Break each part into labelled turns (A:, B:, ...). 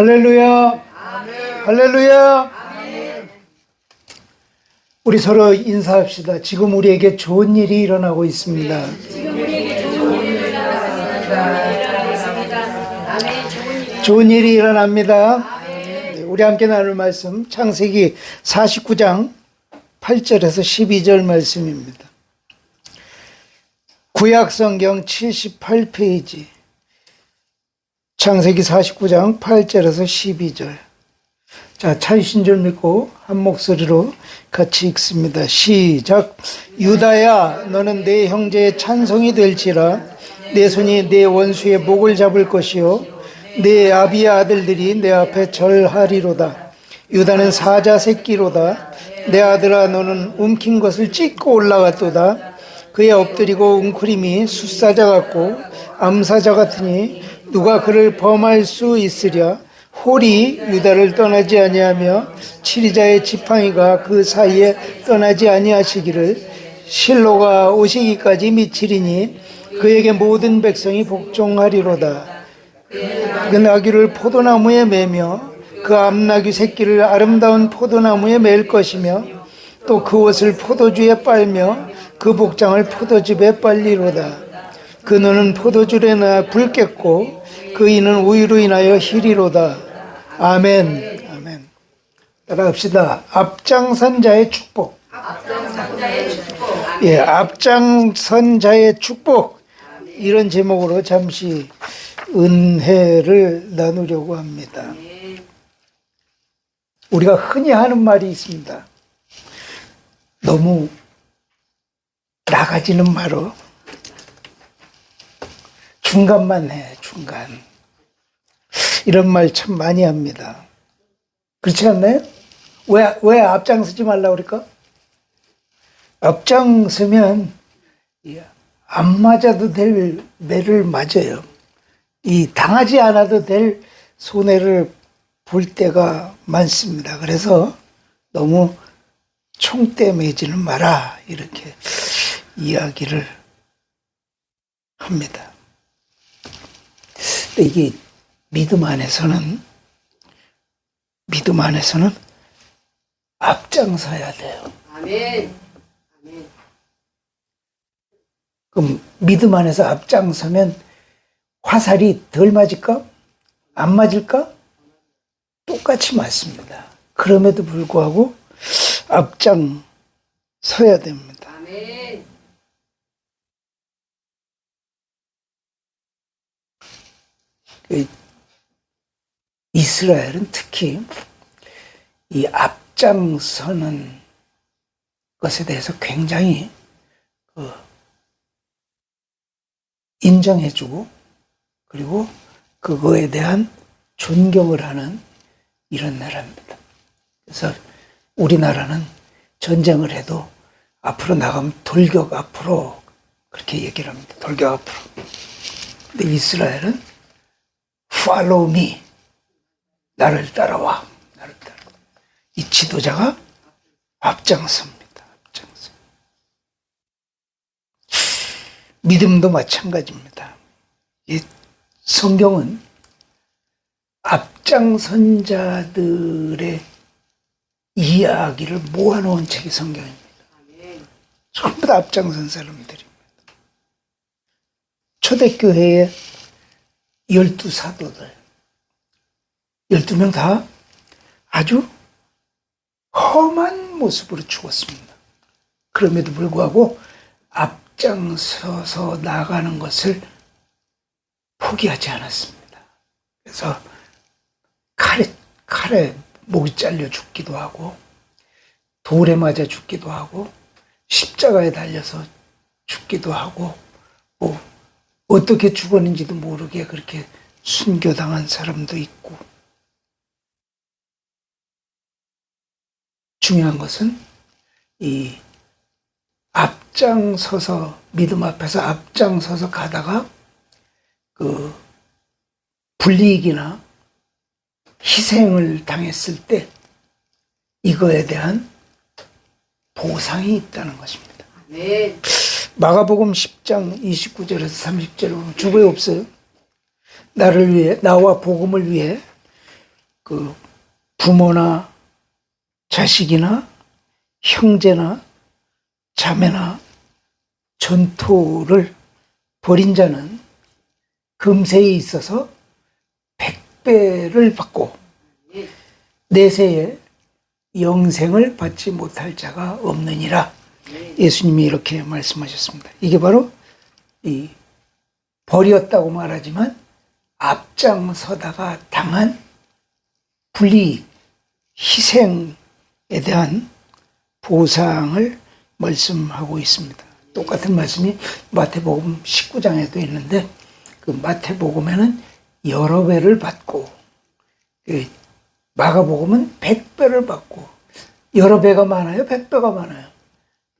A: 할렐루야.
B: 아멘.
A: 할렐루야.
B: 아멘.
A: 우리 서로 인사합시다. 지금 우리에게 좋은 일이 일어나고 있습니다.
B: 지금 우리에게 좋은 일이 일어나고 있습니다. 아멘.
A: 좋은 일이 일어납니다. 네, 우리 함께 나눌 말씀 창세기 49장 8절에서 12절 말씀입니다. 구약성경 78페이지 창세기 49장 8절에서 12절. 자, 찾으신 줄 믿고 한 목소리로 같이 읽습니다. 시작. 유다야, 너는 내 형제의 찬송이 될지라. 내 손이 내 원수의 목을 잡을 것이요 내 아비의 아들들이 내 앞에 절하리로다. 유다는 사자 새끼로다. 내 아들아, 너는 움킨 것을 찢고 올라갔도다. 그의 엎드리고 웅크림이 숫사자 같고 암사자 같으니 누가 그를 범할 수 있으랴. 홀이 유다를 떠나지 아니하며 치리자의 지팡이가 그 사이에 떠나지 아니하시기를. 실로가 오시기까지 미치리니 그에게 모든 백성이 복종하리로다. 그 나귀를 포도나무에 매며 그 암나귀 새끼를 아름다운 포도나무에 맬 것이며 또 그 옷을 포도주에 빨며 그 복장을 포도즙에 빨리로다. 그 눈은 포도줄에 나 붉겠고 그 이는 우유로 인하여 희리로다. 아멘. 아멘. 따라합시다. 앞장선 자의 축복.
B: 앞장선 자의 축복.
A: 예, 앞장선 자의 축복. 이런 제목으로 잠시 은혜를 나누려고 합니다. 우리가 흔히 하는 말이 있습니다. 너무 나가지는 말어. 중간만 해, 중간. 이런 말 참 많이 합니다. 그렇지 않나요? 왜 앞장서지 말라고 그럴까? 앞장서면 안 맞아도 될 매를 맞아요. 당하지 않아도 될 손해를 볼 때가 많습니다. 그래서 너무 총대 매지는 마라, 이렇게 이야기를 합니다. 근데 이게 믿음 안에서는 앞장서야 돼요.
B: 아멘. 아멘.
A: 그럼 믿음 안에서 앞장서면 화살이 덜 맞을까? 안 맞을까? 똑같이 맞습니다. 그럼에도 불구하고 앞장서야 됩니다.
B: 아멘.
A: 이스라엘은 특히 이 앞장서는 것에 대해서 굉장히 인정해주고 그리고 그거에 대한 존경을 하는 이런 나라입니다. 그래서 우리나라는 전쟁을 해도 앞으로 나가면 돌격 앞으로 그렇게 얘기를 합니다. 돌격 앞으로. 근데 이스라엘은 follow me. 나를 따라와. 나를 따라와. 이 지도자가 앞장섭니다. 앞장서. 믿음도 마찬가지입니다. 이 성경은 앞장선 자들의 이야기를 모아놓은 책이 성경입니다. 전부 다 앞장선 사람들입니다. 초대교회의 12사도들 12명 다 아주 험한 모습으로 죽었습니다. 그럼에도 불구하고 앞장서서 나가는 것을 포기하지 않았습니다. 그래서 칼에 목이 잘려 죽기도 하고 돌에 맞아 죽기도 하고 십자가에 달려서 죽기도 하고 어떻게 죽었는지도 모르게 그렇게 순교당한 사람도 있고. 중요한 것은 이 앞장서서 믿음 앞에서 앞장서서 가다가 불이익이나 희생을 당했을 때 이거에 대한 보상이 있다는 것입니다.
B: 아멘.
A: 마가복음 10장 29절에서 30절에 보면 주부에 없어요. 나를 위해, 나와 복음을 위해 그 부모나 자식이나 형제나 자매나 전토를 벌인 자는 금세에 있어서 100배를 받고 내세에 영생을 받지 못할 자가 없느니라. 예수님이 이렇게 말씀하셨습니다. 이게 바로 이 벌이었다고 말하지만 앞장서다가 당한 불이익, 희생에 대한 보상을 말씀하고 있습니다. 똑같은 말씀이 마태복음 19장에도 있는데 그 마태복음에는 여러 배를 받고 마가복음은 100배를 받고 여러 배가 많아요? 100배가 많아요?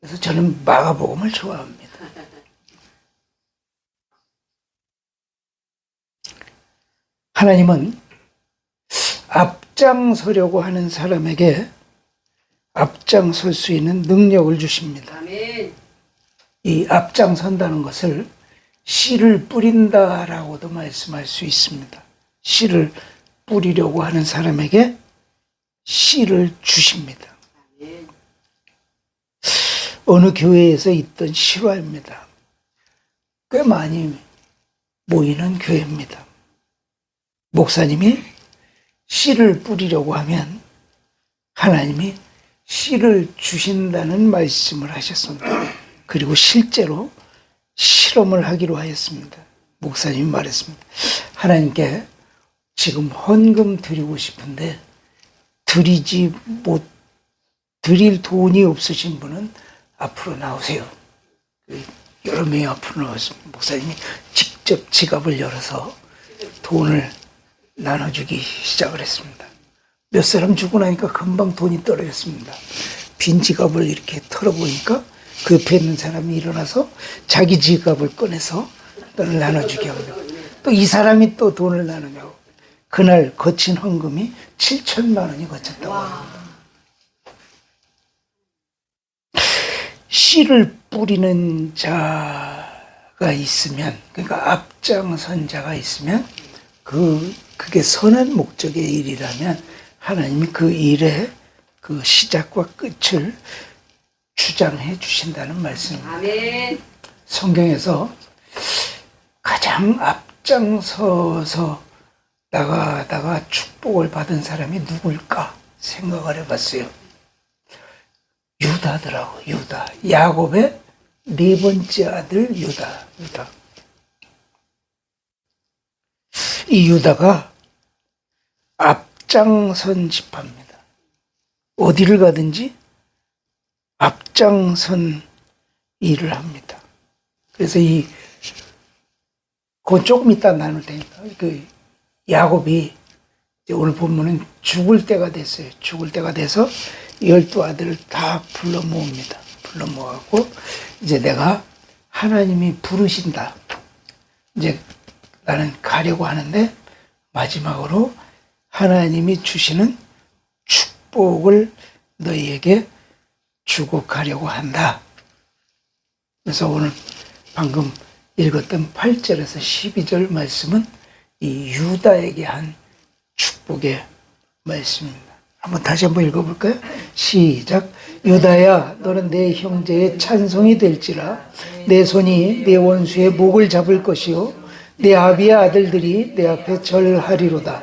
A: 그래서 저는 마가복음을 좋아합니다. 하나님은 앞장서려고 하는 사람에게 앞장설 수 있는 능력을 주십니다.
B: 아멘.
A: 이 앞장선다는 것을 씨를 뿌린다라고도 말씀할 수 있습니다. 씨를 뿌리려고 하는 사람에게 씨를 주십니다.
B: 아멘.
A: 어느 교회에서 있던 실화입니다. 꽤 많이 모이는 교회입니다. 목사님이 씨를 뿌리려고 하면 하나님이 씨를 주신다는 말씀을 하셨습니다. 그리고 실제로 실험을 하기로 하였습니다. 목사님이 말했습니다. 하나님께 지금 헌금 드리고 싶은데 드릴 돈이 없으신 분은 앞으로 나오세요. 여러 명이 앞으로 나왔습니다. 목사님이 직접 지갑을 열어서 돈을 나눠주기 시작을 했습니다. 몇 사람 주고 나니까 금방 돈이 떨어졌습니다. 빈 지갑을 이렇게 털어보니까 그 옆에 있는 사람이 일어나서 자기 지갑을 꺼내서 돈을 나눠주게 합니다. 또 이 사람이 또 돈을 나누냐고. 그날 거친 헌금이 7천만 원이 거쳤다고 합니다. 씨를 뿌리는 자가 있으면, 그러니까 앞장선 자가 있으면 그게 선한 목적의 일이라면 하나님이 그 일의 그 시작과 끝을 주장해 주신다는 말씀입니다.
B: 아멘.
A: 성경에서 가장 앞장서서 나가다가 축복을 받은 사람이 누굴까 생각을 해봤어요. 유다더라고. 유다. 야곱의 네 번째 아들 유다. 이 유다가 앞장선 지파입니다. 어디를 가든지 앞장선 일을 합니다. 그래서 그건 조금 이따 나눌 테니까. 야곱이 오늘 본문은 죽을 때가 됐어요. 죽을 때가 돼서 12 아들을 다 불러 모읍니다. 불러 모아고 이제 내가 하나님이 부르신다. 이제 나는 가려고 하는데 마지막으로 하나님이 주시는 축복을 너희에게 주고 가려고 한다. 그래서 오늘 방금 읽었던 8절에서 12절 말씀은 이 유다에게 한 축복의 말씀입니다. 다시 한번 읽어볼까요? 시작. 유다야, 너는 내 형제의 찬송이 될지라. 내 손이 내 원수의 목을 잡을 것이요 내 아비의 아들들이 내 앞에 절하리로다.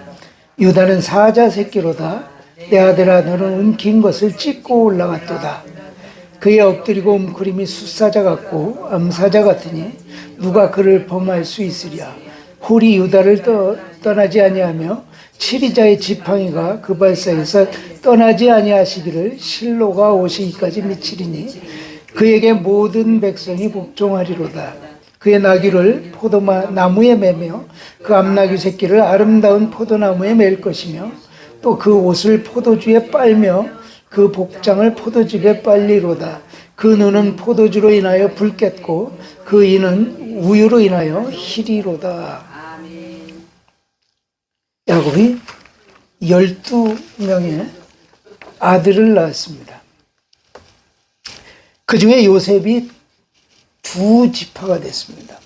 A: 유다는 사자 새끼로다. 내 아들아, 너는 움킨 것을 찢고 올라갔도다. 그의 엎드리고 움크림이 숫사자 같고 암사자 같으니 누가 그를 범할 수 있으랴. 홀이 유다를 떠나지 아니하며 치리자의 지팡이가 그 발사에서 떠나지 아니하시기를 실로가 오시기까지 미치리니 그에게 모든 백성이 복종하리로다. 그의 나귀를 포도나무에 매며 그 암나귀 새끼를 아름다운 포도나무에 맬 것이며 또 그 옷을 포도주에 빨며 그 복장을 포도즙에 빨리로다. 그 눈은 포도주로 인하여 붉겠고 그 이는 우유로 인하여 희리로다.
B: 아멘.
A: 야곱이 12명의 아들을 낳았습니다. 그 중에 요셉이 2지파가 됐습니다.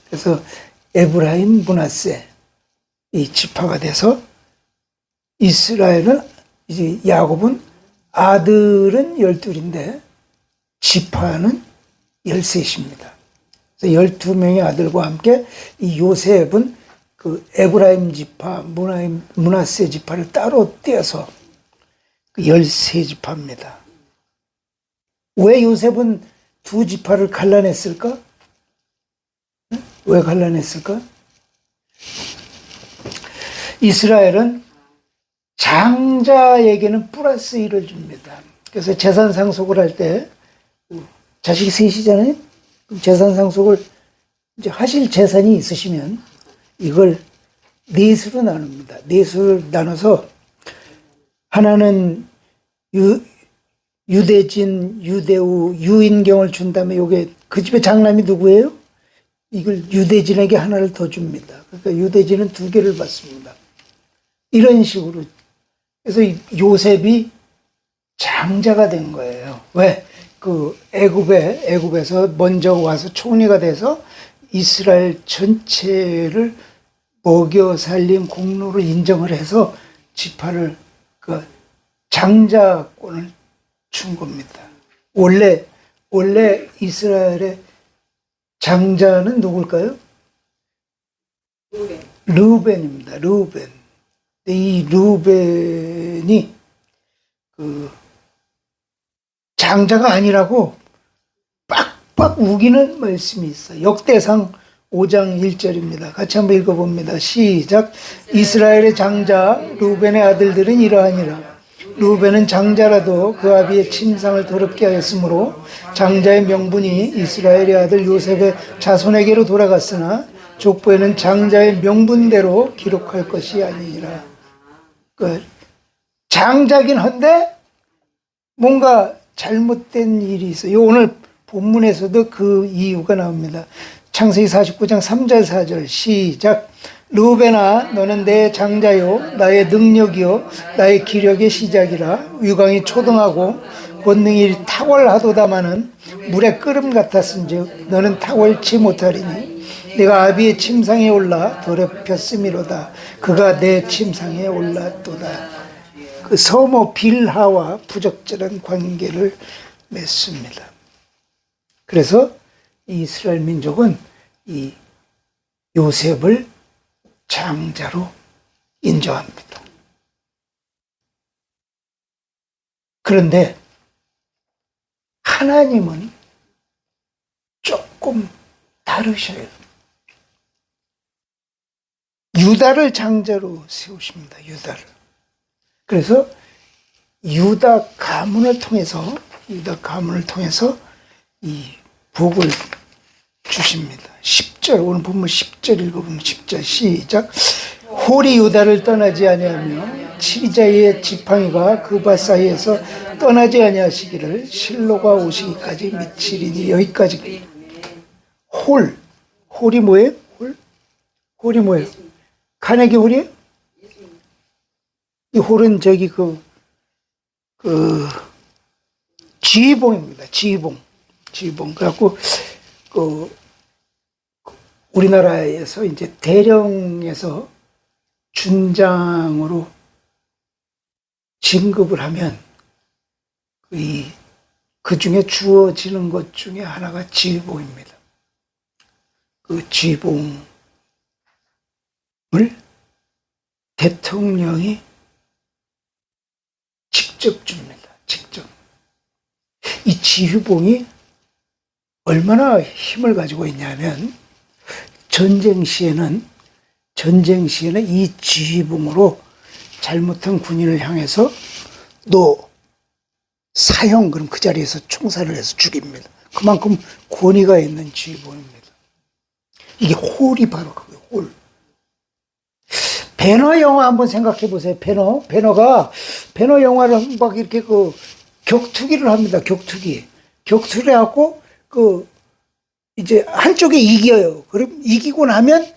A: 그래서 에브라임, 므낫세 이 지파가 돼서 이스라엘은 이제 야곱은 아들은 12인데 지파는 13입니다. 그래서 12명의 아들과 함께 이 요셉은 그 에브라임 지파, 므낫세 지파를 따로 떼어서 그 13지파입니다. 왜 요셉은 두 지파를 갈라냈을까? 왜 갈라냈을까? 이스라엘은 장자에게는 플러스 1을 줍니다. 그래서 재산 상속을 할 때 자식이 셋이잖아요. 그럼 재산 상속을 이제 하실 재산이 있으시면 이걸 넷으로 나눕니다. 넷으로 나눠서 하나는 유대진, 유대우, 유인경을 준 다음에 요게 그 집의 장남이 누구예요? 이걸 유대진에게 하나를 더 줍니다. 그러니까 유대진은 2개를 받습니다. 이런 식으로. 그래서 요셉이 장자가 된 거예요. 왜? 그 애굽에서 먼저 와서 총리가 돼서 이스라엘 전체를 먹여 살린 공로를 인정을 해서 지파를 그 장자권을 준 겁니다. 원래 이스라엘의 장자는 누굴까요? 르우벤입니다. 르우벤. 이 르우벤이 그 장자가 아니라고 빡빡 우기는 말씀이 있어요. 역대상 5장 1절입니다. 같이 한번 읽어봅니다. 시작. 이스라엘의 장자 르우벤의 아들들은 이러하니라. 르우벤은 장자라도 그 아비의 침상을 더럽게 하였으므로 장자의 명분이 이스라엘의 아들 요셉의 자손에게로 돌아갔으나 족보에는 장자의 명분대로 기록할 것이 아니니라. 그 장자긴 한데 뭔가 잘못된 일이 있어요. 오늘 본문에서도 그 이유가 나옵니다. 창세기 49장 3절 4절 시작. 르우벤아 너는 내 장자요 나의 능력이요 나의 기력의 시작이라. 유광이 초등하고 권능이 탁월하도다마는 물의 끓음 같았은즉 너는 탁월치 못하리니 내가 아비의 침상에 올라 더럽혔음이로다. 그가 내 침상에 올랐도다. 그 서모 빌하와 부적절한 관계를 맺습니다. 그래서 이스라엘 민족은 이 요셉을 장자로 인정합니다. 그런데 하나님은 조금 다르셔요. 유다를 장자로 세우십니다. 유다를. 그래서 유다 가문을 통해서 이 복을 주십니다. 10절, 오늘 본문 10절 읽어보면 10절 시작. 홀이 유다를 떠나지 아니하며 치리자의 지팡이가 그 밭 사이에서 떠나지 아니하시기를 실로가 오시기까지 미치리니. 여기까지. 홀이 뭐예요? 홀이 뭐예요? 카네기 홀이에요? 이 홀은 저기 지휘봉입니다. 지휘봉. 그래갖고 우리나라에서 이제 대령에서 준장으로 진급을 하면 그 중에 주어지는 것 중에 하나가 지휘봉입니다. 그 지휘봉을 대통령이 직접 줍니다. 직접. 이 지휘봉이 얼마나 힘을 가지고 있냐면 전쟁 시에는 이 지휘봉으로 잘못한 군인을 향해서 너 사형, 그럼 그 자리에서 총살을 해서 죽입니다. 그만큼 권위가 있는 지휘봉입니다. 이게 홀이 바로 그거예요. 홀. 배너 영화 한번 생각해 보세요. 배너 영화를 막 이렇게 격투기를 합니다. 격투기를 하고 이제 한쪽에 이겨요. 그럼 이기고 나면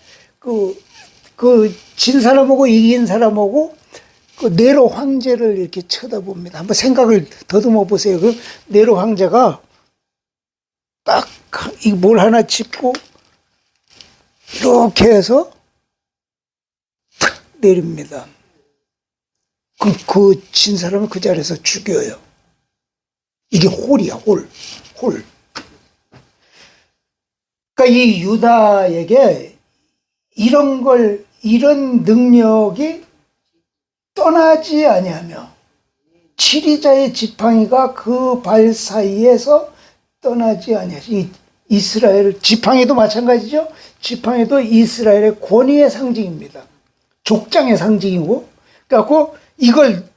A: 진 사람하고 이긴 사람하고 네로 황제를 이렇게 쳐다봅니다. 한번 생각을 더듬어 보세요. 그 네로 황제가 딱 뭘 하나 짚고 이렇게 해서 탁 내립니다. 그럼 그 진 사람을 그 자리에서 죽여요. 이게 홀이야, 홀. 그러니까 이 유다에게 이런 능력이 떠나지 아니하며 치리자의 지팡이가 그 발 사이에서 떠나지 아니하시. 이 이스라엘 지팡이도 마찬가지죠. 지팡이도 이스라엘의 권위의 상징입니다. 족장의 상징이고, 그래갖고 이걸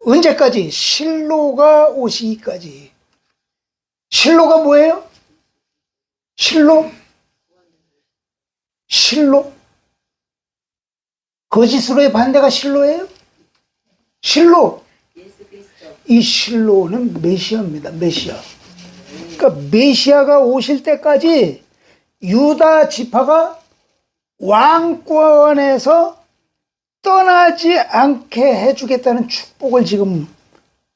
A: 언제까지? 실로가 오시기까지. 실로가 뭐예요? 실로? 거짓으로의 반대가 실로예요? 실로. 이 실로는 메시아입니다. 메시아. 그러니까 메시아가 오실 때까지 유다 지파가 왕권에서 떠나지 않게 해주겠다는 축복을 지금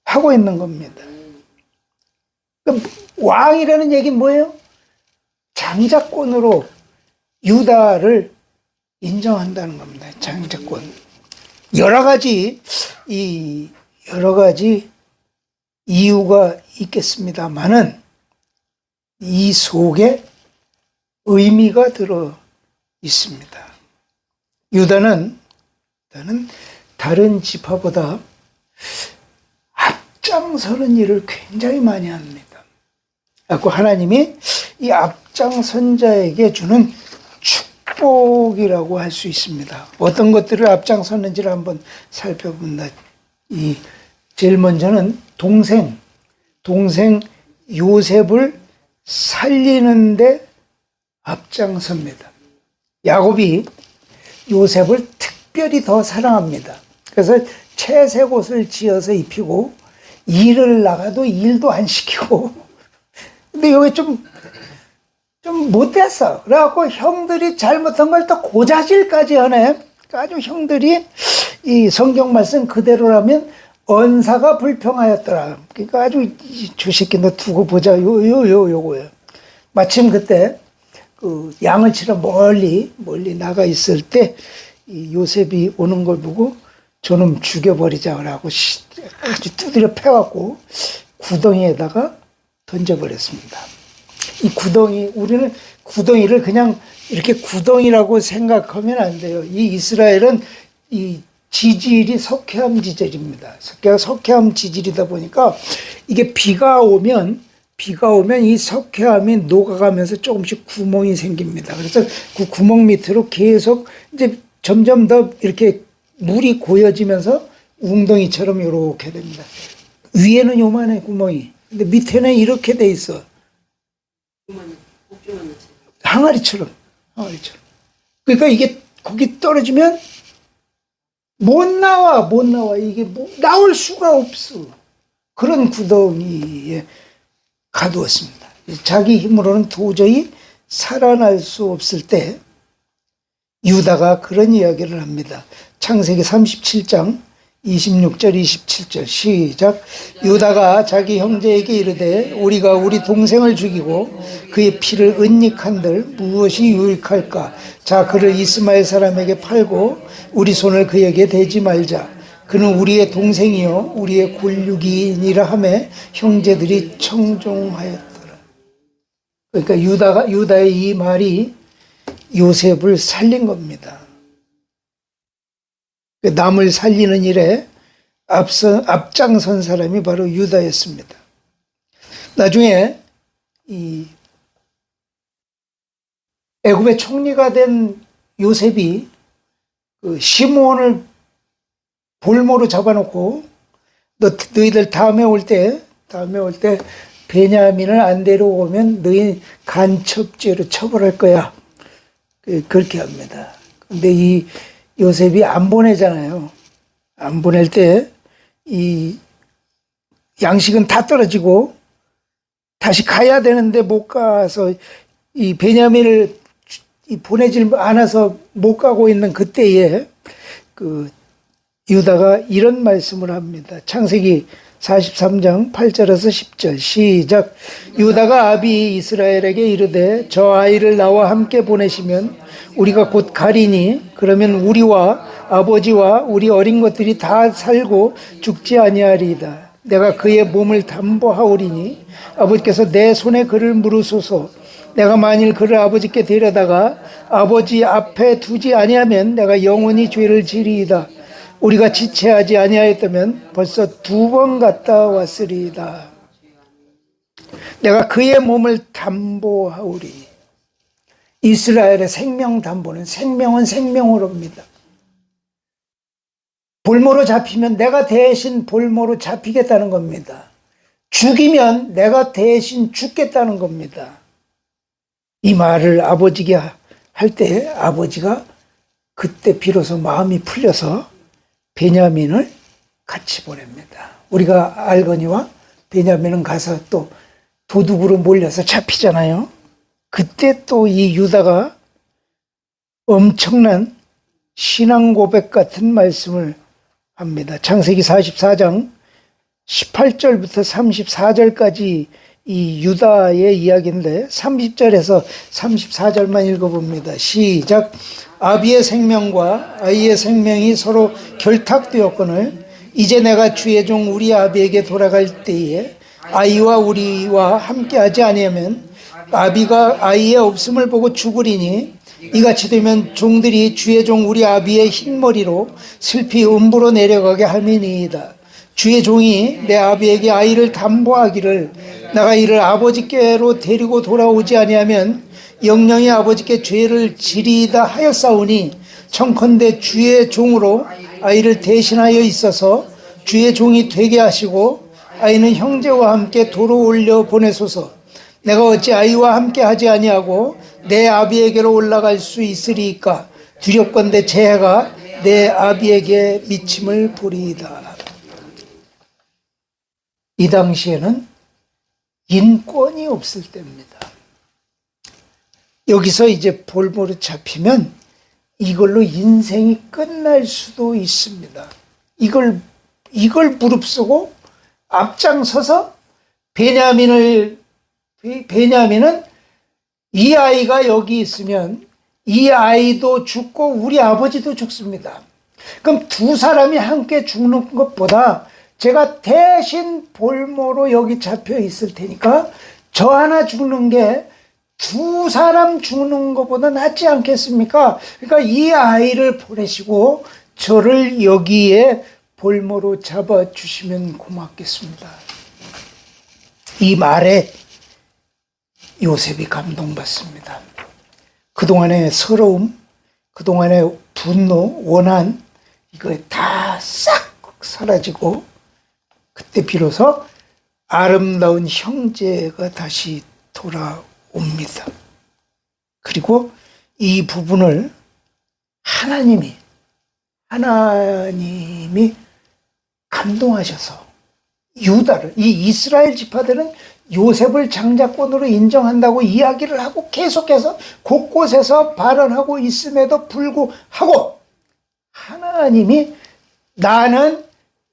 A: 하고 있는 겁니다. 그러니까 왕이라는 얘기는 뭐예요? 장자권으로 유다를 인정한다는 겁니다. 장자권. 여러 가지 이유가 있겠습니다만은 이 속에 의미가 들어 있습니다. 유다는 다른 지파보다 앞장서는 일을 굉장히 많이 합니다. 그래서 하나님이 이 앞장선 자에게 주는 축복이라고 할 수 있습니다. 어떤 것들을 앞장섰는지를 한번 살펴본다. 제일 먼저는 동생 요셉을 살리는데 앞장섭니다. 야곱이 요셉을 특별히 더 사랑합니다. 그래서 채색 옷을 지어서 입히고 일을 나가도 일도 안 시키고. 근데 여기 좀 못됐어. 그래갖고 형들이 잘못한 걸 또 고자질까지 하네. 아주 형들이 이 성경 말씀 그대로라면 언사가 불평하였더라. 그러니까 아주 저 새끼 너 두고 보자. 요거예요. 마침 그때 그 양을 치러 멀리 나가 있을 때 이 요셉이 오는 걸 보고 저놈 죽여버리자 그러고 아주 두드려 패갖고 구덩이에다가 던져버렸습니다. 이 구덩이, 우리는 구덩이를 그냥 이렇게 구덩이라고 생각하면 안 돼요. 이 이스라엘은 이 지질이 석회암 지질입니다. 석회암 지질이다 보니까 이게 비가 오면 이 석회암이 녹아가면서 조금씩 구멍이 생깁니다. 그래서 그 구멍 밑으로 계속 이제 점점 더 이렇게 물이 고여지면서 웅덩이처럼 이렇게 됩니다. 위에는 요만해 구멍이. 근데 밑에는 이렇게 돼 있어. 항아리처럼. 그러니까 이게 거기 떨어지면 못 나와. 이게 나올 수가 없어. 그런 구덩이에 가두었습니다. 자기 힘으로는 도저히 살아날 수 없을 때 유다가 그런 이야기를 합니다. 창세기 37장 26절 27절 시작. 유다가 자기 형제에게 이르되 우리가 우리 동생을 죽이고 그의 피를 은닉한들 무엇이 유익할까? 자, 그를 이스마엘 사람에게 팔고 우리 손을 그에게 대지 말자. 그는 우리의 동생이요 우리의 골육이니라 하매 형제들이 청종하였더라. 그러니까 유다의 이 말이 요셉을 살린 겁니다. 남을 살리는 일에 앞장선 사람이 바로 유다였습니다. 나중에 이 애굽의 총리가 된 요셉이 그 시므온을 볼모로 잡아놓고 너희들 다음에 올 때 베냐민을 안 데려오면 너희 간첩죄로 처벌할 거야. 그렇게 합니다. 근데 이 요셉이 안 보내잖아요. 안 보낼 때 이 양식은 다 떨어지고 다시 가야 되는데 못 가서 이 베냐민을 보내질 않아서 못 가고 있는 그때에 그 유다가 이런 말씀을 합니다. 창세기 43장 8절에서 10절 시작. 유다가 아비 이스라엘에게 이르되 저 아이를 나와 함께 보내시면 우리가 곧 가리니 그러면 우리와 아버지와 우리 어린 것들이 다 살고 죽지 아니하리이다. 내가 그의 몸을 담보하오리니 아버지께서 내 손에 그를 물으소서. 내가 만일 그를 아버지께 데려다가 아버지 앞에 두지 아니하면 내가 영원히 죄를 지리이다. 우리가 지체하지 아니하였다면 벌써 2번 갔다 왔으리이다. 내가 그의 몸을 담보하오리. 이스라엘의 생명 담보는 생명은 생명으로입니다. 볼모로 잡히면 내가 대신 볼모로 잡히겠다는 겁니다. 죽이면 내가 대신 죽겠다는 겁니다. 이 말을 아버지께 할 때 아버지가 그때 비로소 마음이 풀려서 베냐민을 같이 보냅니다. 우리가 알거니와 베냐민은 가서 또 도둑으로 몰려서 잡히잖아요. 그때 또 이 유다가 엄청난 신앙 고백 같은 말씀을 합니다. 창세기 44장 18절부터 34절까지 이 유다의 이야기인데 30절에서 34절만 읽어봅니다. 시작. 아비의 생명과 아이의 생명이 서로 결탁되었거늘 이제 내가 주의 종 우리 아비에게 돌아갈 때에 아이와 우리와 함께하지 아니하면 아비가 아이의 없음을 보고 죽으리니 이같이 되면 종들이 주의 종 우리 아비의 흰머리로 슬피 음부로 내려가게 함이니이다. 주의 종이 내 아비에게 아이를 담보하기를 내가 이를 아버지께로 데리고 돌아오지 아니하면 영영이 아버지께 죄를 지리이다 하였사오니 청컨대 주의 종으로 아이를 대신하여 있어서 주의 종이 되게 하시고 아이는 형제와 함께 도로 올려 보내소서. 내가 어찌 아이와 함께 하지 아니하고 내 아비에게로 올라갈 수 있으리이까. 두렵건대 재해가 내 아비에게 미침을 보리이다. 이 당시에는 인권이 없을 때입니다. 여기서 이제 볼모로 잡히면 이걸로 인생이 끝날 수도 있습니다. 이걸 무릅쓰고 앞장서서 베냐민은 이 아이가 여기 있으면 이 아이도 죽고 우리 아버지도 죽습니다. 그럼 2사람이 함께 죽는 것보다 제가 대신 볼모로 여기 잡혀 있을 테니까 저 하나 죽는 게 2사람 죽는 것보다 낫지 않겠습니까? 그러니까 이 아이를 보내시고 저를 여기에 볼모로 잡아주시면 고맙겠습니다. 이 말에 요셉이 감동받습니다. 그동안의 서러움, 그동안의 분노, 원한 이거 다 싹 사라지고 그때 비로소 아름다운 형제가 다시 돌아옵니다. 그리고 이 부분을 하나님이 감동하셔서 유다를, 이 이스라엘 지파들은 요셉을 장자권으로 인정한다고 이야기를 하고 계속해서 곳곳에서 발언하고 있음에도 불구하고 하나님이 나는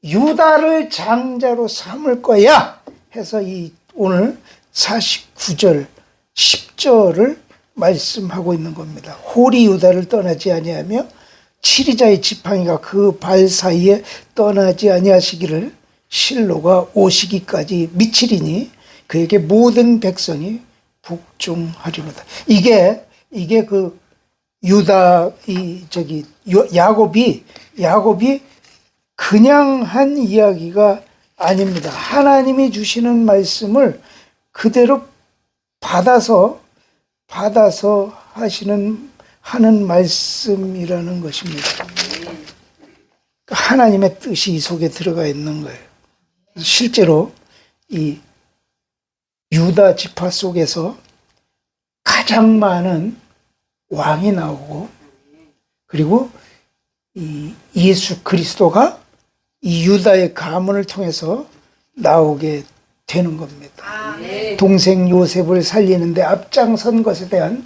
A: 유다를 장자로 삼을 거야 해서 이 오늘 49절 10절을 말씀하고 있는 겁니다. 홀이 유다를 떠나지 아니하며 치리자의 지팡이가 그 발 사이에 떠나지 아니하시기를 실로가 오시기까지 미치리니 그에게 모든 백성이 복종하리로다. 이게 그 유다 야곱이 그냥 한 이야기가 아닙니다. 하나님이 주시는 말씀을 그대로 받아서 하는 말씀이라는 것입니다. 하나님의 뜻이 이 속에 들어가 있는 거예요. 실제로 이 유다 지파 속에서 가장 많은 왕이 나오고 그리고 이 예수 그리스도가 이 유다의 가문을 통해서 나오게 되는 겁니다. 동생 요셉을 살리는데 앞장선 것에 대한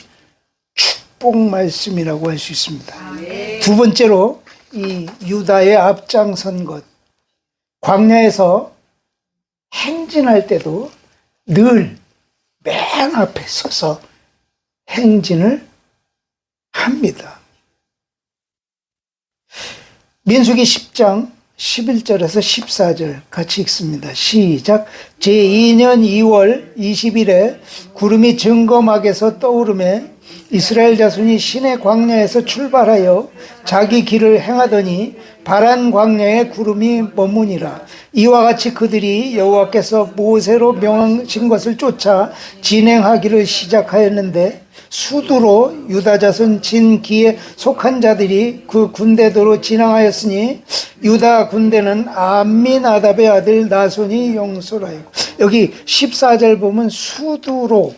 A: 축복 말씀이라고 할 수 있습니다. 2번째로 이 유다의 앞장선 것, 광야에서 행진할 때도 늘 맨 앞에 서서 행진을 합니다. 민수기 10장 11절에서 14절 같이 읽습니다. 시작. 제2년 2월 20일에 구름이 증거막에서 떠오르매 이스라엘 자손이 시내 광야에서 출발하여 자기 길을 행하더니 바란 광야에 구름이 머무니라. 이와 같이 그들이 여호와께서 모세로 명하신 것을 쫓아 진행하기를 시작하였는데 수두로 유다 자손 진기에 속한 자들이 그 군대도로 진항하였으니 유다 군대는 암미나답의 아들 나손이 용솔하였고, 여기 14절 보면 수두로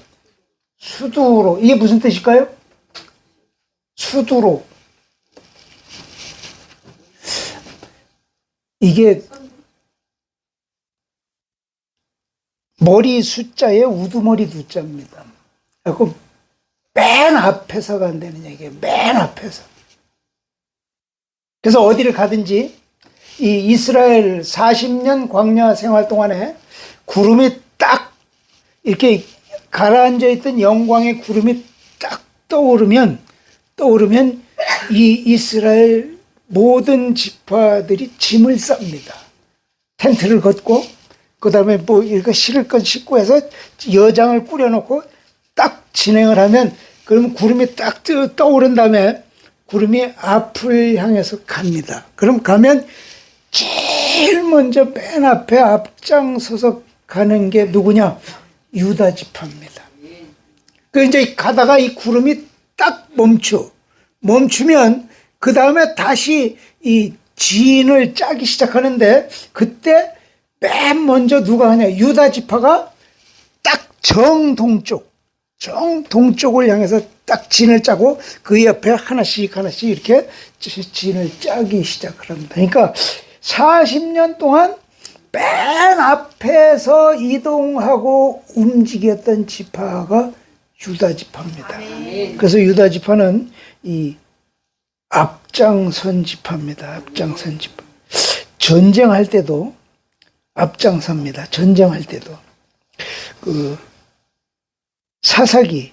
A: 이게 무슨 뜻일까요? 수두로, 이게 머리 숫자에 우두머리 두자입니다. 그리고 맨 앞에서가 안 되는 얘기예요. 맨 앞에서. 그래서 어디를 가든지 이 이스라엘 40년 광야 생활 동안에 구름이 딱 이렇게 가라앉아 있던 영광의 구름이 딱 떠오르면 이 이스라엘 모든 지파들이 짐을 쌉니다. 텐트를 걷고 그 다음에 뭐 이렇게 실을 건 싣고 해서 여장을 꾸려놓고 딱 진행을 하면, 그러면 구름이 딱 떠오른 다음에 구름이 앞을 향해서 갑니다. 그럼 가면 제일 먼저 맨 앞에 앞장서서 가는 게 누구냐? 유다 지파입니다. 그 이제 가다가 이 구름이 딱 멈추면 그 다음에 다시 이 진을 짜기 시작하는데, 그때 맨 먼저 누가 하냐? 유다 지파가 딱 정동쪽을 향해서 딱 진을 짜고 그 옆에 하나씩 이렇게 진을 짜기 시작을 합니다. 그러니까 40년 동안 맨 앞에서 이동하고 움직였던 지파가 유다 지파입니다. 그래서 유다 지파는 이 앞장선 지파입니다. 앞장선 지파. 전쟁할 때도 앞장섭니다. 전쟁할 때도. 사사기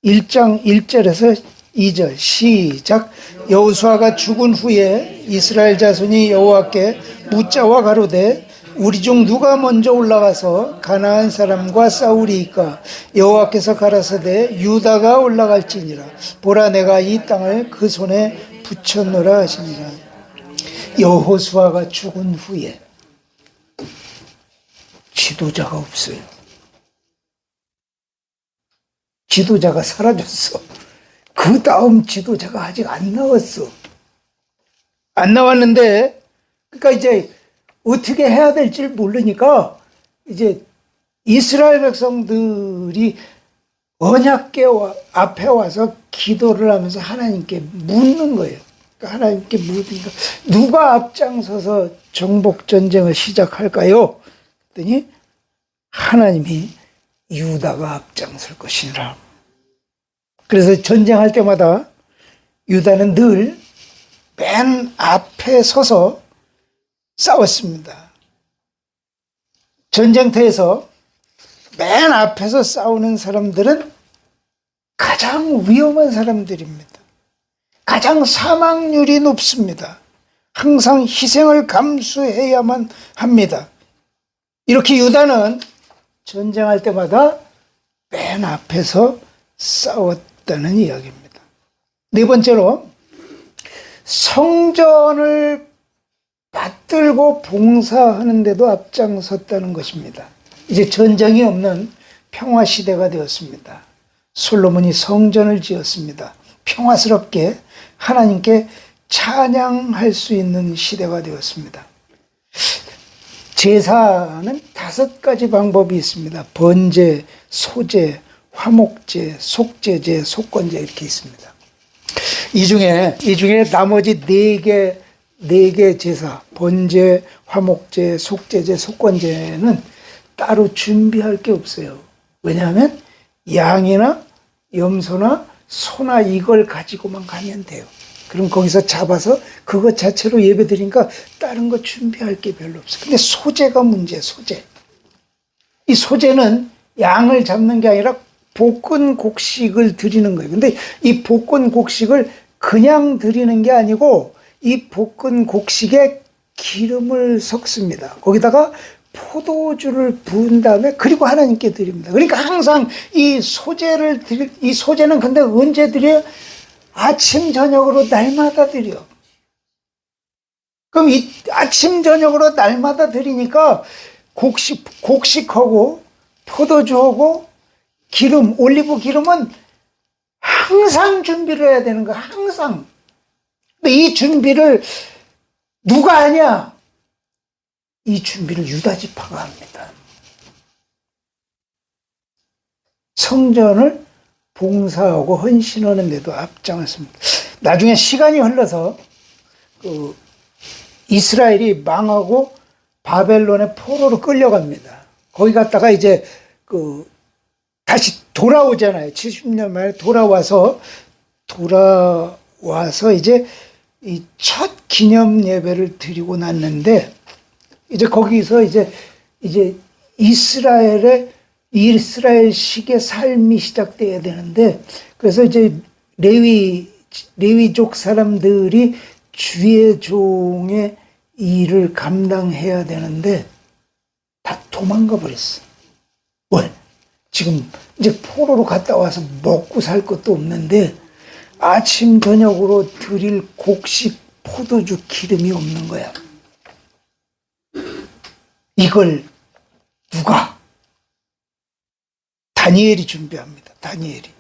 A: 1장 1절에서 2절 시작. 여호수아가 죽은 후에 이스라엘 자손이 여호와께 묻자와 가로되 우리 중 누가 먼저 올라가서 가나안 사람과 싸우리이까? 여호와께서 가라사대 유다가 올라갈지니라. 보라, 내가 이 땅을 그 손에 붙였노라 하시니라. 여호수아가 죽은 후에 지도자가 없어요. 지도자가 사라졌어. 그 다음 지도자가 아직 안 나왔어. 안 나왔는데, 그러니까 이제 어떻게 해야 될지 모르니까 이제 이스라엘 백성들이 언약궤 앞에 와서 기도를 하면서 하나님께 묻는 거예요. 그러니까 하나님께 묻으니까 누가 앞장서서 정복 전쟁을 시작할까요? 그랬더니 하나님이 유다가 앞장설 것이라. 그래서 전쟁할 때마다 유다는 늘 맨 앞에 서서 싸웠습니다. 전쟁터에서 맨 앞에서 싸우는 사람들은 가장 위험한 사람들입니다. 가장 사망률이 높습니다. 항상 희생을 감수해야만 합니다. 이렇게 유다는 전쟁할 때마다 맨 앞에서 싸웠다는 이야기입니다. 네 번째로, 성전을 받들고 봉사하는데도 앞장섰다는 것입니다. 이제 전쟁이 없는 평화 시대가 되었습니다. 솔로몬이 성전을 지었습니다. 평화스럽게 하나님께 찬양할 수 있는 시대가 되었습니다. 제사는 5가지 방법이 있습니다. 번제, 소제, 화목제, 속제제, 속건제 이렇게 있습니다. 이 중에 나머지 4개 제사, 번제, 화목제, 속제제, 속건제는 따로 준비할 게 없어요. 왜냐하면 양이나 염소나 소나 이걸 가지고만 가면 돼요. 그럼 거기서 잡아서 그것 자체로 예배 드리니까 다른 거 준비할 게 별로 없어요. 근데 소제가 문제예요. 소제. 이 소제는 양을 잡는 게 아니라 볶은 곡식을 드리는 거예요. 근데 이 볶은 곡식을 그냥 드리는 게 아니고 이 볶은 곡식에 기름을 섞습니다. 거기다가 포도주를 부은 다음에 그리고 하나님께 드립니다. 그러니까 항상 이 소제는 근데 언제 드려요? 아침 저녁으로 날마다 드려. 그럼 이 아침 저녁으로 날마다 드리니까 곡식하고 포도주하고 기름, 올리브 기름은 항상 준비를 해야 되는 거야. 항상. 근데 이 준비를 누가 하냐? 이 준비를 유다 지파가 합니다. 성전을 봉사하고 헌신하는 데도 앞장섰습니다. 나중에 시간이 흘러서 이스라엘이 망하고 바벨론의 포로로 끌려갑니다. 거기 갔다가 이제 다시 돌아오잖아요. 70년 만에 돌아와서 이제 이 첫 기념 예배를 드리고 났는데, 이제 거기서 이제 이스라엘식의 삶이 시작돼야 되는데, 그래서 이제 레위족 사람들이 주의 종의 일을 감당해야 되는데 다 도망가 버렸어. 왜? 지금 이제 포로로 갔다 와서 먹고 살 것도 없는데 아침 저녁으로 드릴 곡식, 포도주, 기름이 없는 거야. 이걸 누가? 다니엘이 준비합니다. 다니엘이.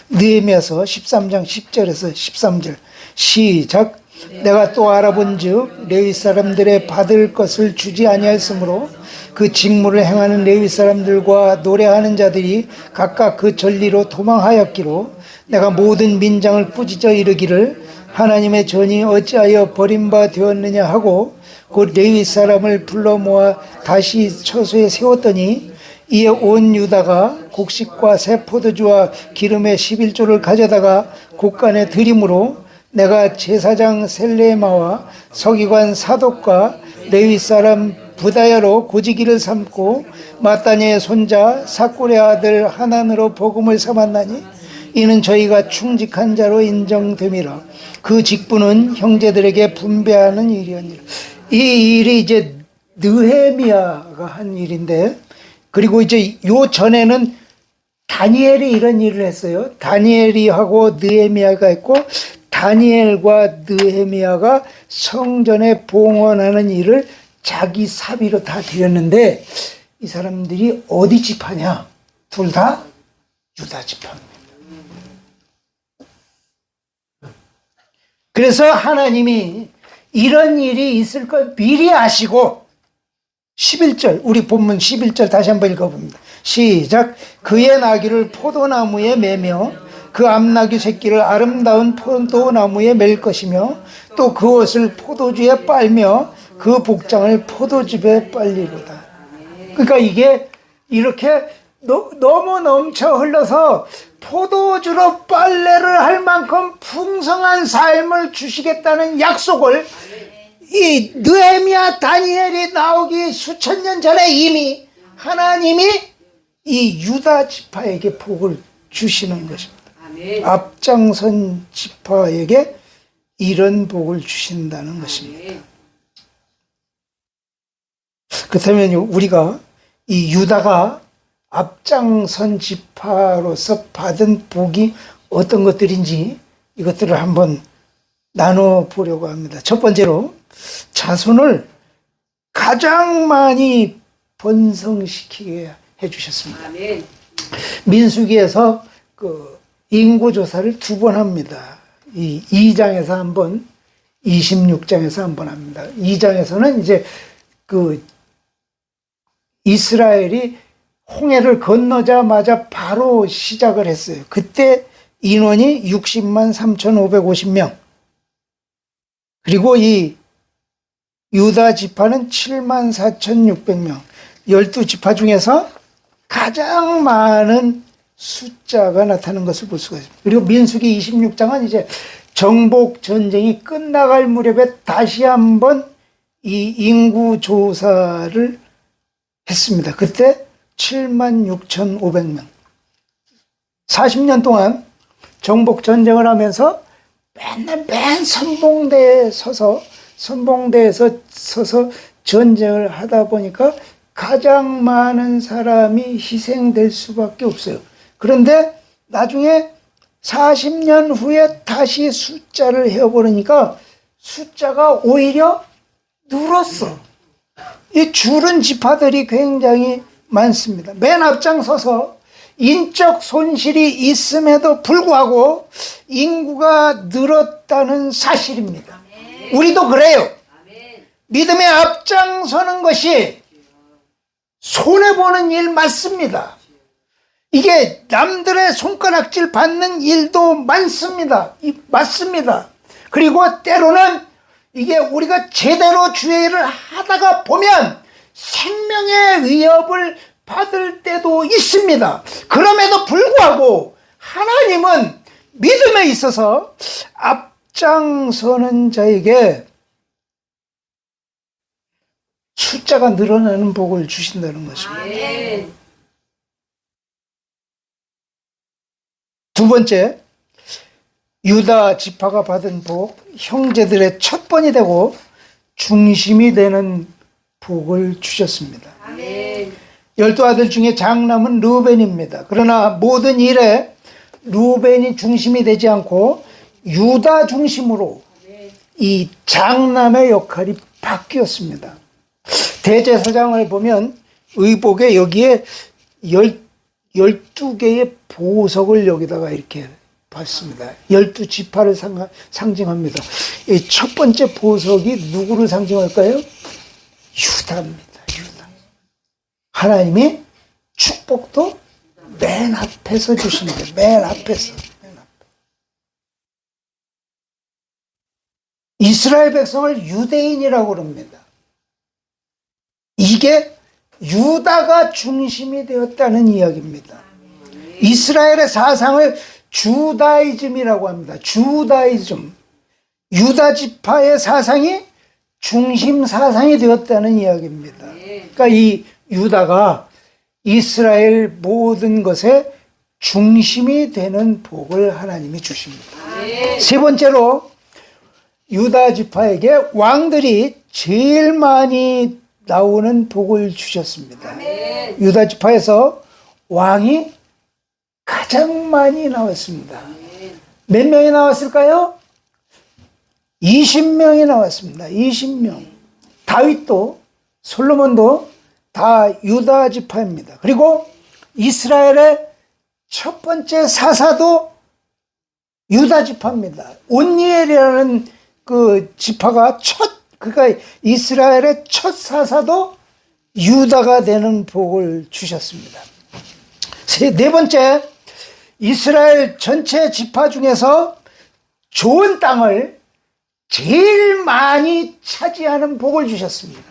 A: 느헤미야서 13장 10절에서 13절 시작. 내가 또 알아본즉 레위 사람들의 받을 것을 주지 아니하였으므로 그 직무를 행하는 레위 사람들과 노래하는 자들이 각각 그 전리로 도망하였기로 내가 모든 민장을 꾸짖어 이르기를 하나님의 전이 어찌하여 버림바 되었느냐 하고 곧 레위 사람을 불러 모아 다시 처소에 세웠더니 이에 온 유다가 곡식과 새 포도주와 기름의 11조를 가져다가 곳간에 드림으로 내가 제사장 셀레마와 서기관 사독과 레위 사람 부다야로 고지기를 삼고 마따니의 손자 사꿀의 아들 하난으로 복음을 삼았나니 이는 저희가 충직한 자로 인정됨이라. 그 직분은 형제들에게 분배하는 일이었니라. 이 일이 이제 느헤미야가 한 일인데, 그리고 이제 요 전에는 다니엘이 이런 일을 했어요. 다니엘이 하고 느헤미야가 했고, 다니엘과 느헤미야가 성전에 봉헌하는 일을 자기 사비로 다 드렸는데, 이 사람들이 어디 지파냐? 둘 다 유다 지파입니다. 그래서 하나님이 이런 일이 있을 걸 미리 아시고 11절, 우리 본문 11절 다시 한번 읽어봅니다. 시작. 그의 나귀를 포도나무에 매며 그 암나귀 새끼를 아름다운 포도나무에 맬 것이며 또 그 옷을 포도주에 빨며 그 복장을 포도즙에 빨리로다. 그러니까 이게 이렇게 너무 넘쳐 흘러서 포도주로 빨래를 할 만큼 풍성한 삶을 주시겠다는 약속을 이 느헤미야 다니엘이 나오기 수천 년 전에 이미 하나님이 이 유다 지파에게 복을 주시는 것입니다.
B: 아멘.
A: 앞장선 지파에게 이런 복을 주신다는 것입니다. 그렇다면 우리가 이 유다가 앞장선 지파로서 받은 복이 어떤 것들인지 이것들을 한번 나눠보려고 합니다. 첫 번째로 자손을 가장 많이 번성시키게 해주셨습니다.
B: 아멘.
A: 민수기에서 인구조사를 2번 합니다. 이 2장에서 한 번, 26장에서 한 번 합니다. 2장에서는 이제 이스라엘이 홍해를 건너자마자 바로 시작을 했어요. 그때 인원이 60만 3,550명. 그리고 이 유다 지파는 7만 4,600명. 12지파 중에서 가장 많은 숫자가 나타나는 것을 볼 수가 있습니다. 그리고 민수기 26장은 이제 정복 전쟁이 끝나갈 무렵에 다시 한번 이 인구 조사를 했습니다. 그때 76,500명. 40년 동안 정복 전쟁을 하면서 맨날 맨 선봉대에서 서서 전쟁을 하다 보니까 가장 많은 사람이 희생될 수밖에 없어요. 그런데 나중에 40년 후에 다시 숫자를 헤어보니까 숫자가 오히려 늘었어. 이 줄은 지파들이 굉장히 많습니다. 맨 앞장서서 인적 손실이 있음에도 불구하고 인구가 늘었다는 사실입니다. 우리도 그래요. 믿음에 앞장서는 것이 손해보는 일 맞습니다. 이게 남들의 손가락질 받는 일도 많습니다. 맞습니다. 그리고 때로는 이게 우리가 제대로 주의 일을 하다가 보면 생명의 위협을 받을 때도 있습니다. 그럼에도 불구하고 하나님은 믿음에 있어서 앞장서는 자에게 숫자가 늘어나는 복을 주신다는 것입니다.
B: 아멘.
A: 두 번째, 유다 지파가 받은 복, 형제들의 첫번이 되고 중심이 되는 복을 주셨습니다.
B: 아멘.
A: 12아들 중에 장남은 르우벤입니다. 그러나 모든 일에 르우벤이 중심이 되지 않고 유다 중심으로 이 장남의 역할이 바뀌었습니다. 대제사장을 보면 의복에 여기에 12개의 보석을 여기다가 이렇게 봤습니다. 12지파를 상징합니다. 이 첫 번째 보석이 누구를 상징할까요? 유다입니다. 유다. 하나님이 축복도 맨 앞에서 주십니다. 맨 앞에서. 이스라엘 백성을 유대인이라고 그럽니다. 이게 유다가 중심이 되었다는 이야기입니다. 이스라엘의 사상을 주다이즘이라고 합니다. 주다이즘. 유다 지파의 사상이 중심 사상이 되었다는 이야기입니다. 그러니까 이 유다가 이스라엘 모든 것의 중심이 되는 복을 하나님이 주십니다. 세 번째로 유다 지파에게 왕들이 제일 많이 나오는 복을 주셨습니다. 유다 지파에서 왕이 가장 많이 나왔습니다. 몇 명이 나왔을까요? 20명이 나왔습니다. 20명. 다윗도 솔로몬도 다 유다 지파입니다. 그리고 이스라엘의 첫 번째 사사도 유다 지파입니다. 온니엘이라는 그 지파가 그러니까 이스라엘의 첫 사사도 유다가 되는 복을 주셨습니다. 네 번째, 이스라엘 전체 지파 중에서 좋은 땅을 제일 많이 차지하는 복을 주셨습니다.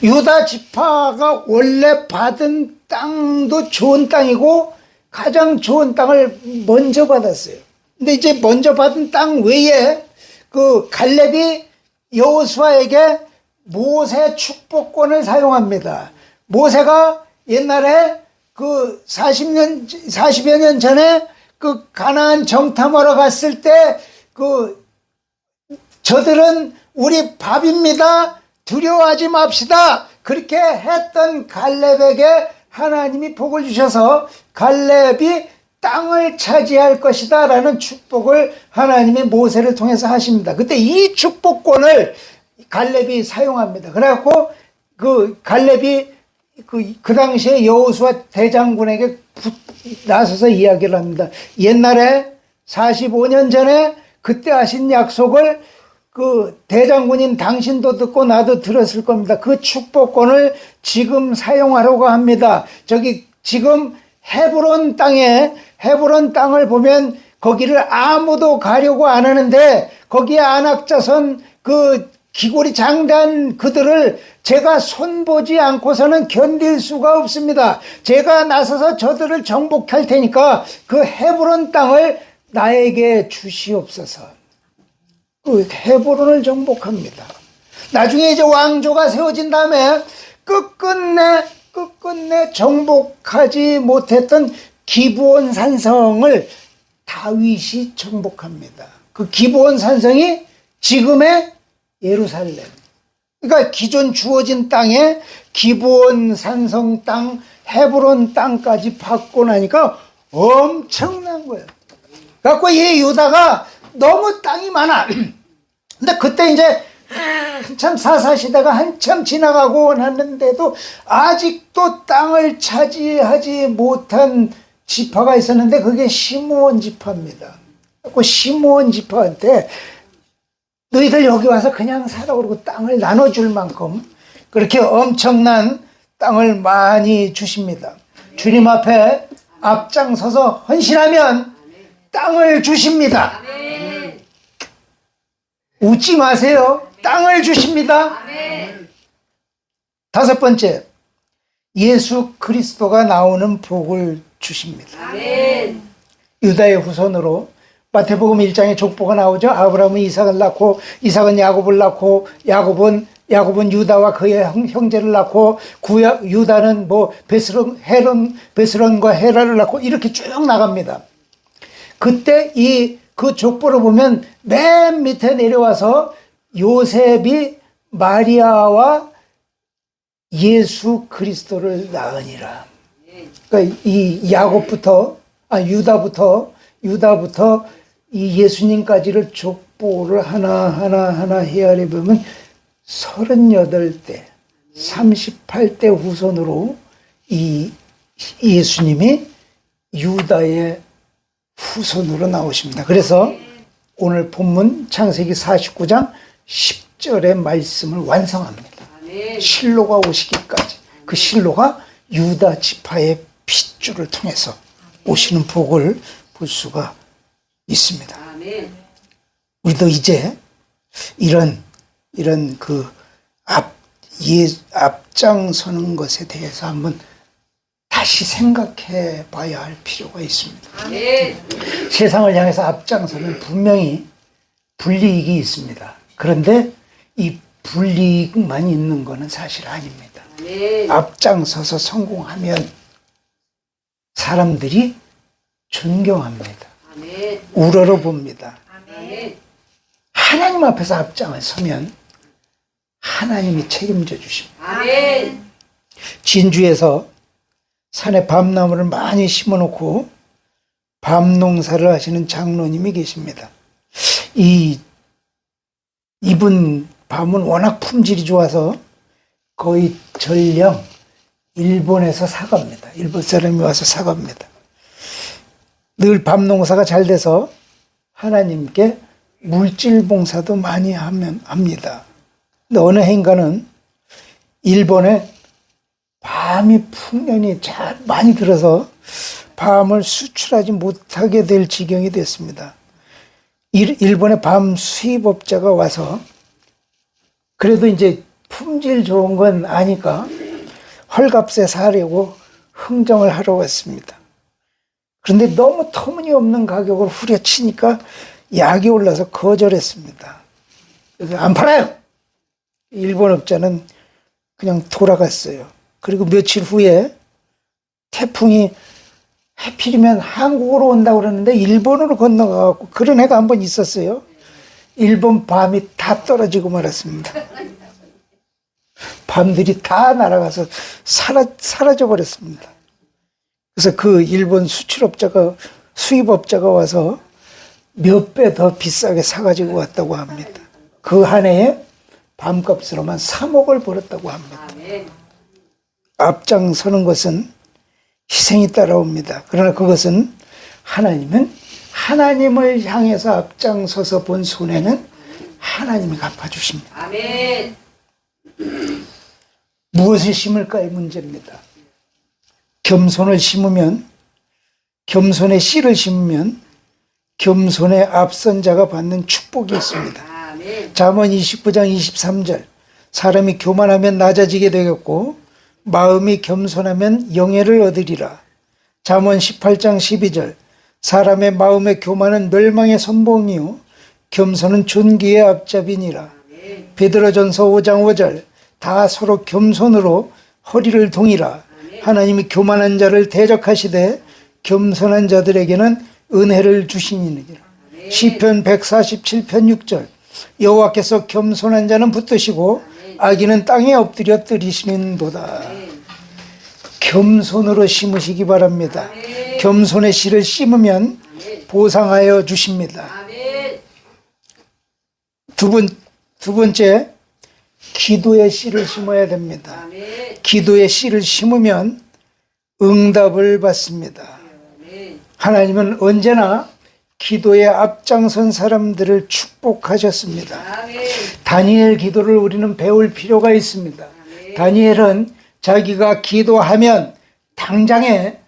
A: 유다 지파가 원래 받은 땅도 좋은 땅이고 가장 좋은 땅을 먼저 받았어요. 근데 이제 먼저 받은 땅 외에 그 갈렙이 여호수아에게 모세 축복권을 사용합니다. 모세가 옛날에 그 40여 년 전에 그 가나안 정탐하러 갔을 때 그 저들은 우리 밥입니다. 두려워하지 맙시다. 그렇게 했던 갈렙에게 하나님이 복을 주셔서 갈렙이 땅을 차지할 것이다 라는 축복을 하나님이 모세를 통해서 하십니다. 그때 이 축복권을 갈렙이 사용합니다. 그래갖고 그 갈렙이 그 당시에 여호수아 대장군에게 나서서 이야기를 합니다. 옛날에 45년 전에 그때 하신 약속을 그 대장군인 당신도 듣고 나도 들었을 겁니다. 그 축복권을 지금 사용하려고 합니다. 저기 지금 헤브론 땅을 보면 거기를 아무도 가려고 안 하는데 거기에 안악자손 그 기골이 장대한 그들을 제가 손보지 않고서는 견딜 수가 없습니다. 제가 나서서 저들을 정복할 테니까 그 헤브론 땅을 나에게 주시옵소서. 그 헤브론을 정복합니다. 나중에 이제 왕조가 세워진 다음에 끝끝내 정복하지 못했던 기브온 산성을 다윗이 정복합니다. 그 기브온 산성이 지금의 예루살렘. 그러니까 기존 주어진 땅에 기브온 산성 땅, 헤브론 땅까지 받고 나니까 엄청난 거예요. 그래갖고 이 유다가 너무 땅이 많아. 근데 그때 이제 한참 사사시대가 한참 지나가고 났는데도 아직도 땅을 차지하지 못한 지파가 있었는데 그게 시므온 지파입니다. 그 시므온 지파한테 너희들 여기 와서 그냥 살아 그러고 땅을 나눠줄 만큼 그렇게 엄청난 땅을 많이 주십니다. 주님 앞에 앞장서서 헌신하면 땅을 주십니다. 웃지 마세요. 땅을 주십니다. 다섯 번째, 예수 그리스도가 나오는 복을 주십니다. 유다의 후손으로 마태복음 1장에 족보가 나오죠. 아브라함은 이삭을 낳고 이삭은 야곱을 낳고 야곱은 유다와 그의 형제를 낳고 유다는 뭐 베스론과 헤라를 낳고 이렇게 쭉 나갑니다. 그때 그 족보를 보면 맨 밑에 내려와서 요셉이 마리아와 예수 그리스도를 낳으니라. 그러니까 이 유다부터 이 예수님까지를 족보를 하나 헤아려 보면 38대, 38대 후손으로 이 예수님이 유다의 후손으로 나오십니다. 그래서 오늘 본문 창세기 49장 10절의 말씀을 완성합니다. 실로가 오시기까지. 그 실로가 유다 지파의 핏줄을 통해서 오시는 복을 볼 수가 있습니다. 우리도 이제 이런 그 앞장서는 것에 대해서 한번 다시 생각해 봐야 할 필요가 있습니다. 세상을 향해서 앞장서면 분명히 불이익이 있습니다. 그런데 이 불이익만 있는 것은 사실 아닙니다. 앞장서서 성공하면 사람들이 존경합니다. 우러러봅니다. 하나님 앞에서 앞장을 서면 하나님이 책임져 주십니다. 진주에서 산에 밤나무를 많이 심어놓고 밤 농사를 하시는 장로님이 계십니다. 이분 밤은 워낙 품질이 좋아서 거의 전량 일본에서 사갑니다. 일본 사람이 와서 사갑니다. 늘 밤 농사가 잘 돼서 하나님께 물질 봉사도 많이 합니다. 근데 어느 해인가는 일본에 밤이 풍년이 잘 많이 들어서 밤을 수출하지 못하게 될 지경이 됐습니다. 일본의 밤 수입업자가 와서 그래도 이제 품질 좋은 건 아니까 헐값에 사려고 흥정을 하러 왔습니다. 그런데 너무 터무니없는 가격을 후려치니까 약이 올라서 거절했습니다. 그래서 안 팔아요. 일본 업자는 그냥 돌아갔어요. 그리고 며칠 후에 태풍이 하필이면 한국으로 온다고 그러는데 일본으로 건너가고 그런 해가 한 번 있었어요. 일본 밤이 다 떨어지고 말았습니다. 밤들이 다 날아가서 사라져 버렸습니다. 그래서 그 일본 수입업자가 와서 몇 배 더 비싸게 사가지고 왔다고 합니다. 그 한 해에 밤값으로만 3억을 벌었다고 합니다. 앞장서는 것은 희생이 따라옵니다. 그러나 그것은 하나님을 향해서 앞장서서 본 손해는 하나님이 갚아주십니다. 무엇을 심을까의 문제입니다. 겸손을 심으면, 겸손의 씨를 심으면 겸손의 앞선 자가 받는 축복이 있습니다. 잠언 29장 23절 사람이 교만하면 낮아지게 되겠고 마음이 겸손하면 영예를 얻으리라. 잠언 18장 12절 사람의 마음의 교만은 멸망의 선봉이요 겸손은 존귀의 앞잡이니라. 베드로전서 5장 5절 다 서로 겸손으로 허리를 동이라. 하나님이 교만한 자를 대적하시되 겸손한 자들에게는 은혜를 주시니라. 시편 147편 6절. 여호와께서 겸손한 자는 붙드시고 악인은 땅에 엎드려 뜨리시는도다. 겸손으로 심으시기 바랍니다. 겸손의 씨를 심으면 보상하여 주십니다. 두 번째, 기도의 씨를 심어야 됩니다. 기도의 씨를 심으면 응답을 받습니다. 하나님은 언제나 기도에 앞장선 사람들을 축복하셨습니다. 다니엘 기도를 우리는 배울 필요가 있습니다. 다니엘은 자기가 기도하면 당장에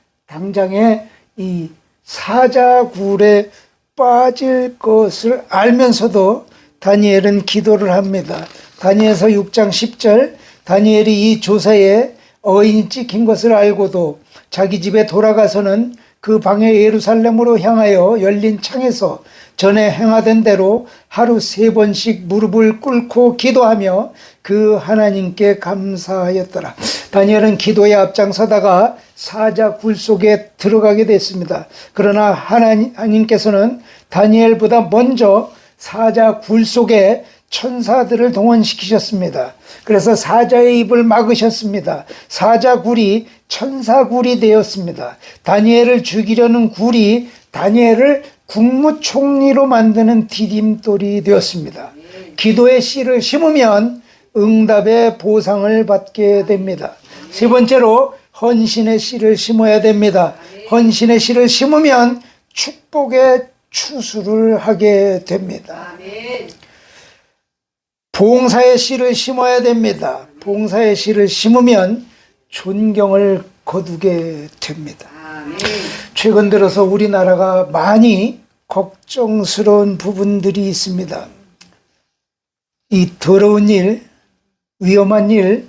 A: 이 사자굴에 빠질 것을 알면서도 다니엘은 기도를 합니다. 다니엘서 6장 10절, 다니엘이 이 조사에 어인이 찍힌 것을 알고도 자기 집에 돌아가서는 그 방에 예루살렘으로 향하여 열린 창에서 전에 행하던 대로 하루 3번씩 무릎을 꿇고 기도하며 그 하나님께 감사하였더라. 다니엘은 기도에 앞장서다가 사자 굴 속에 들어가게 됐습니다. 그러나 하나님께서는 다니엘보다 먼저 사자 굴 속에 천사들을 동원시키셨습니다. 그래서 사자의 입을 막으셨습니다. 사자 굴이 천사 굴이 되었습니다. 다니엘을 죽이려는 굴이 다니엘을 국무총리로 만드는 디딤돌이 되었습니다. 기도의 씨를 심으면 응답의 보상을 받게 됩니다. 세 번째로 헌신의 씨를 심어야 됩니다. 헌신의 씨를 심으면 축복의 추수를 하게 됩니다. 봉사의 씨를 심어야 됩니다. 봉사의 씨를 심으면 존경을 거두게 됩니다. 최근 들어서 우리나라가 많이 걱정스러운 부분들이 있습니다. 이 더러운 일, 위험한 일,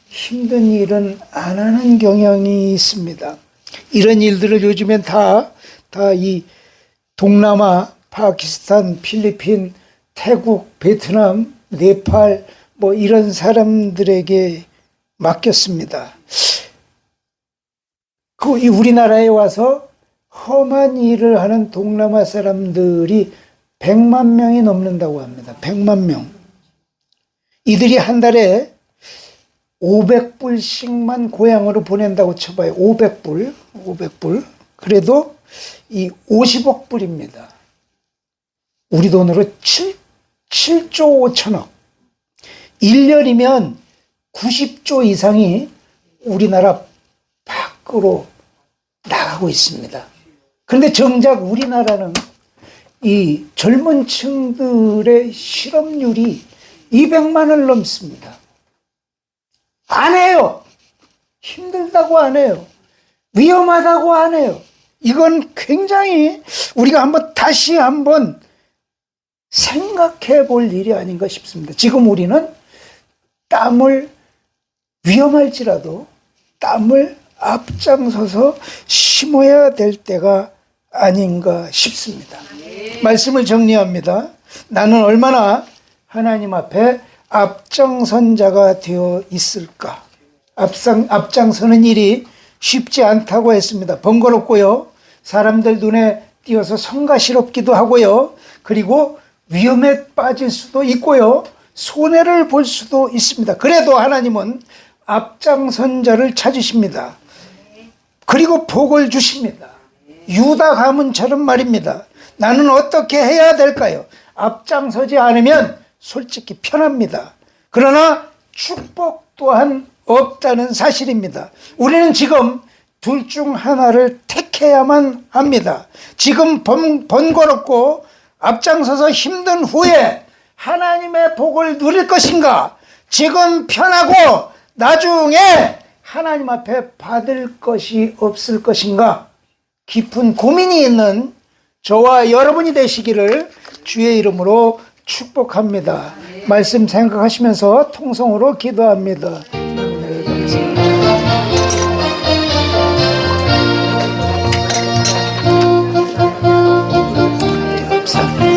A: 힘든 일은 안 하는 경향이 있습니다. 이런 일들을 요즘엔 다 이 동남아, 파키스탄, 필리핀, 태국, 베트남, 네팔 뭐 이런 사람들에게 맡겼습니다. 우리나라에 와서 험한 일을 하는 동남아 사람들이 100만 명이 넘는다고 합니다. 100만 명. 이들이 한 달에 500불씩만 고향으로 보낸다고 쳐봐요. 500불. 그래도 이 50억 불입니다. 우리 돈으로 7조 5천억. 1년이면 90조 이상이 우리나라 밖으로 나가고 있습니다. 그런데 정작 우리나라는 이 젊은 층들의 실업률이 200만을 넘습니다. 안 해요. 힘들다고 안 해요. 위험하다고 안 해요. 이건 굉장히 우리가 다시 한번 생각해 볼 일이 아닌가 싶습니다. 지금 우리는 땀을 위험할지라도 땀을 앞장서서 심어야 될 때가 아닌가 싶습니다. 말씀을 정리합니다. 나는 얼마나 하나님 앞에 앞장선 자가 되어 있을까? 앞장서는 일이 쉽지 않다고 했습니다. 번거롭고요. 사람들 눈에 띄어서 성가시럽기도 하고요. 그리고 위험에 빠질 수도 있고요. 손해를 볼 수도 있습니다. 그래도 하나님은 앞장선 자를 찾으십니다. 그리고 복을 주십니다. 유다 가문처럼 말입니다. 나는 어떻게 해야 될까요? 앞장서지 않으면 솔직히 편합니다. 그러나 축복 또한 없다는 사실입니다. 우리는 지금 둘 중 하나를 택해야만 합니다. 지금 번거롭고 앞장서서 힘든 후에 하나님의 복을 누릴 것인가? 지금 편하고 나중에 하나님 앞에 받을 것이 없을 것인가? 깊은 고민이 있는 저와 여러분이 되시기를 주의 이름으로 축복합니다. 말씀 생각하시면서 통성으로 기도합니다. 네, 감사합니다.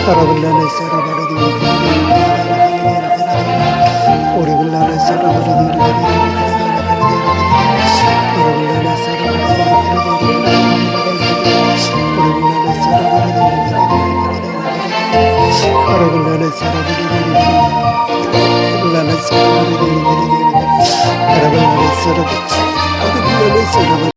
A: 아라블라네 사라바라디 오레블라네 사라바라디 오레블라네 사라바라디